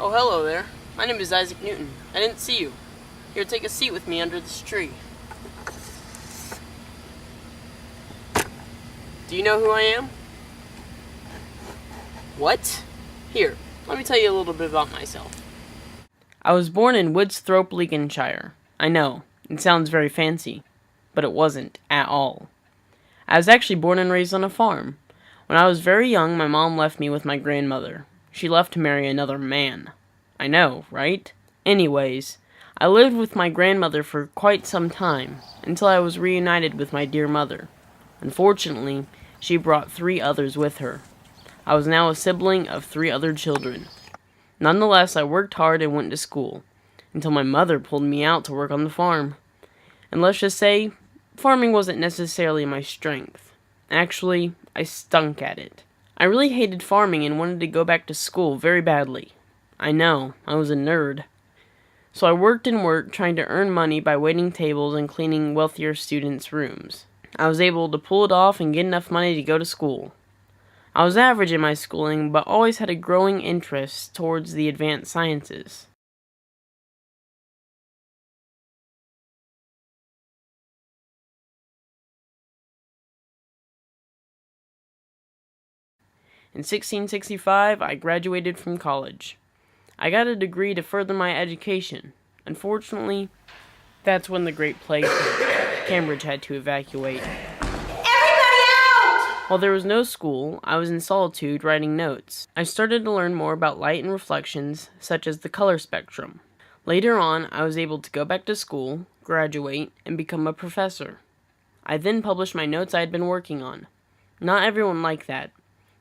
Oh, hello there. My name is Isaac Newton. I didn't see you. Here, take a seat with me under this tree. Do you know who I am? What? Here, let me tell you a little bit about myself. I was born in Woodthorpe, Lincolnshire. I know, it sounds very fancy, but it wasn't at all. I was actually born and raised on a farm. When I was very young, my mom left me with my grandmother. She left to marry another man. I know, right? Anyways, I lived with my grandmother for quite some time, until I was reunited with my dear mother. Unfortunately, she brought 3 others with her. I was now a sibling of 3 other children. Nonetheless, I worked hard and went to school, until my mother pulled me out to work on the farm. And let's just say, farming wasn't necessarily my strength. Actually, I stunk at it. I really hated farming and wanted to go back to school very badly. I know, I was a nerd. So I worked and worked, trying to earn money by waiting tables and cleaning wealthier students' rooms. I was able to pull it off and get enough money to go to school. I was average in my schooling, but always had a growing interest towards the advanced sciences. In 1665, I graduated from college. I got a degree to further my education. Unfortunately, that's when the Great Plague hit. Cambridge had to evacuate. Everybody out! While there was no school, I was in solitude writing notes. I started to learn more about light and reflections, such as the color spectrum. Later on, I was able to go back to school, graduate, and become a professor. I then published my notes I had been working on. Not everyone liked that.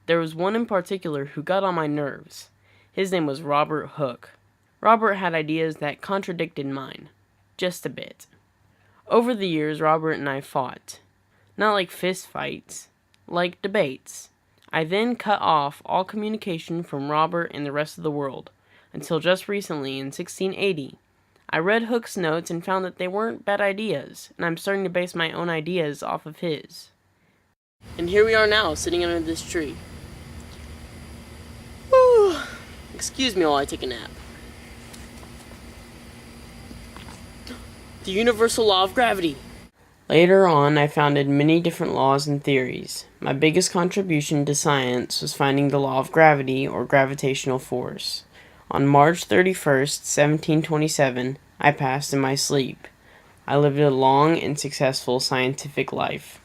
There was one in particular who got on my nerves. His name was Robert Hooke. Robert had ideas that contradicted mine. Just a bit. Over the years, Robert and I fought. Not like fist fights, like debates. I then cut off all communication from Robert and the rest of the world, until just recently, in 1680. I read Hooke's notes and found that they weren't bad ideas, and I'm starting to base my own ideas off of his. And here we are now, sitting under this tree. Whew. Excuse me while I take a nap. The universal law of gravity. Later on, I founded many different laws and theories. My biggest contribution to science was finding the law of gravity, or gravitational force. On March 31st, 1727, I passed in my sleep. I lived a long and successful scientific life.